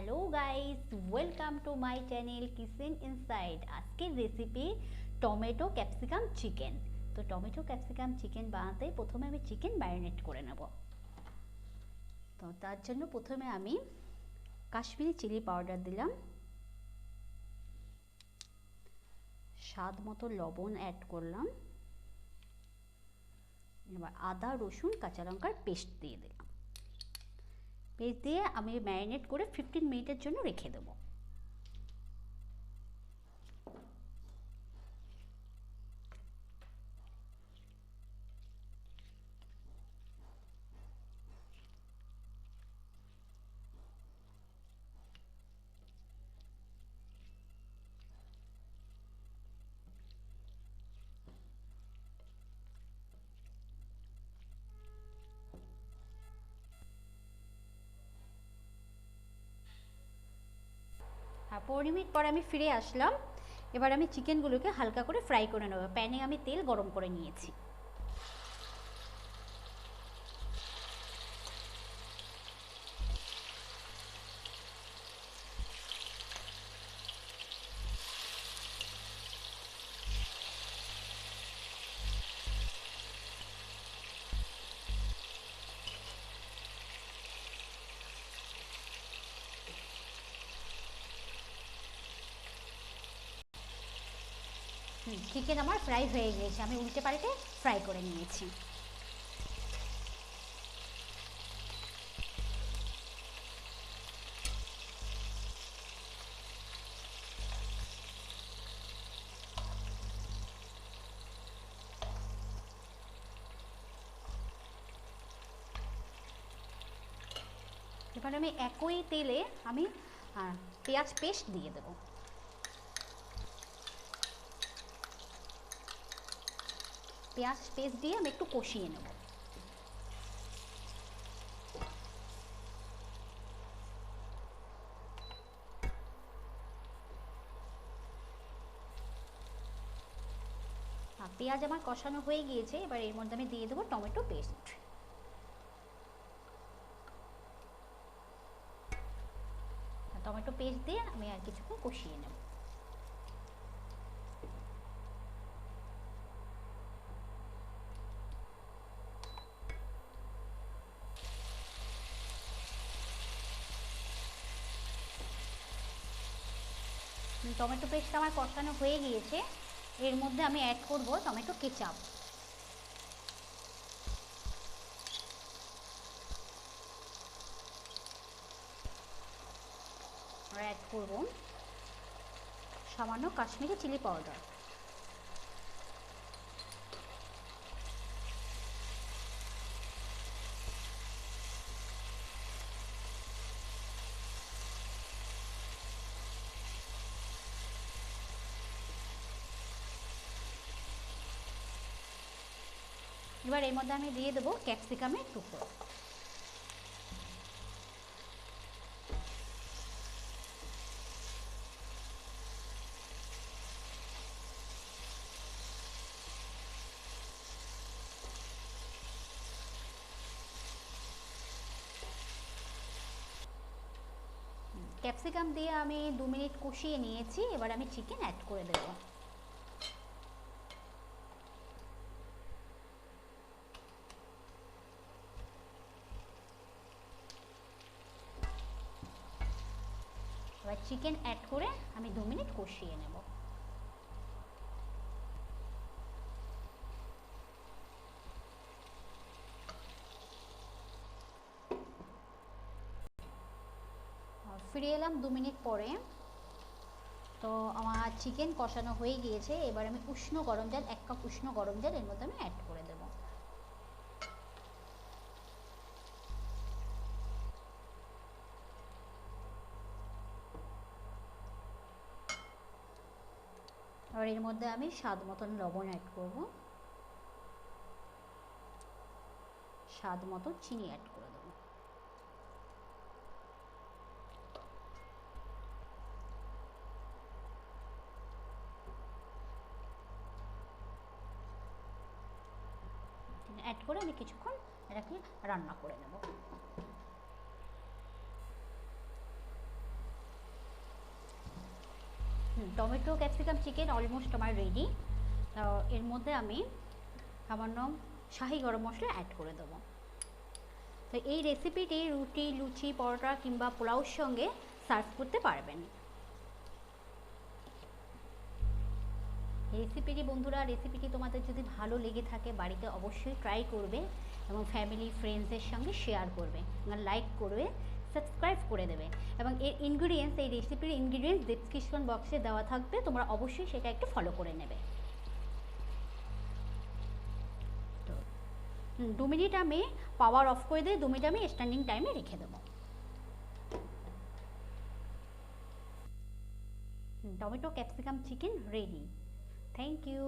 Hello guys, welcome to my channel kitchen inside. আজকের recipe tomato capsicum chicken. তো tomato capsicum chicken বানাতে প্রথমে আমি চিকেন ম্যারিনেট করে নেব। তো তার জন্য প্রথমে আমি কাশ্মীরি চিলি পাউডার দিলাম, স্বাদ মতো লবণ অ্যাড করলাম, এবার আদা রসুন কাঁচা লঙ্কার পেস্ট দিয়ে দিলাম। পেস্ট দিয়ে আমি ম্যারিনেট করে 15 মিনিটের জন্য রেখে দেবো। আর 15 মিনিট পর আমি ফিরে আসলাম। এবার আমি চিকেনগুলোকে হালকা করে ফ্রাই করে নেব। প্যানে আমি তেল গরম করে নিয়েছি। চিকেন আমার ফ্রাই হয়ে গিয়েছে, আমি উল্টে পাল্টে ফ্রাই করে নিয়েছি। এবার আমি একই তেলে আমি পেঁয়াজ পেস্ট দিয়ে দেবো। পেঁয়াজ পেস্ট দিয়ে আমি একটু কষিয়ে নেব। পেঁয়াজ আমার কষানো হয়ে গিয়েছে, এবার এর মধ্যে আমি দিয়ে দেবো টমেটো পেস্ট। টমেটো পেস্ট দিয়ে আমি আর কিছুক্ষণ কষিয়ে নেব। টমেটো পেস্ট আমার কষানো হয়ে গিয়েছে, এর মধ্যে আমি অ্যাড করব টমেটো কেচাপ। আর অ্যাড করব সামান্য কাশ্মীরি চিলি পাউডার। এবার এর মধ্যে আমি দিয়ে দেবো ক্যাপসিকামের টুকরো। ক্যাপসিকাম দিয়ে আমি 2 মিনিট কষিয়ে নিয়েছি, এবার আমি চিকেন অ্যাড করে দেবো। এবার চিকেন অ্যাড করে আমি 2 মিনিট কষিয়ে নেব। ফিরে এলাম 2 মিনিট পরে। তো আমার চিকেন কষানো হয়ে গিয়েছে, এবার আমি উষ্ণ গরম জল 1 কাপ উষ্ণ গরম জল এর মধ্যে আমি অ্যাড করে দেব। আর এর মধ্যে আমি স্বাদ মতন লবণ অ্যাড করব, স্বাদ মতো চিনি অ্যাড করে দেব। অ্যাড করে আমি কিছুক্ষণ এটাকে রান্না করে নেব। টমেটো ক্যাপসিকাম চিকেন অলমোস্ট আমার রেডি। এর মধ্যে আমি সামান্য শাহি গরম মশলা অ্যাড করে দেবো। তো এই রেসিপিটি রুটি, লুচি, পরোটা কিংবা পোলাওর সঙ্গে সার্ভ করতে পারবেন। রেসিপিটি তোমাদের যদি ভালো লেগে থাকে বাড়িতে অবশ্যই ট্রাই করবে এবং ফ্যামিলি ফ্রেন্ডসদের সঙ্গে শেয়ার করবে, লাইক করবে, সাবস্ক্রাইব করে দেবে এবং এই রেসিপির ইনগ্রিডিয়েন্টস ডেসক্রিপশন বক্সে দেওয়া থাকবে, তোমরা অবশ্যই সেটা একটু ফলো করে নেবে। তো 2 মিনিট আমি পাওয়ার অফ করে দিয়ে 2 মিনিট আমি স্ট্যান্ডিং টাইমে রেখে দেবো। Tomato capsicum chicken ready. Thank you.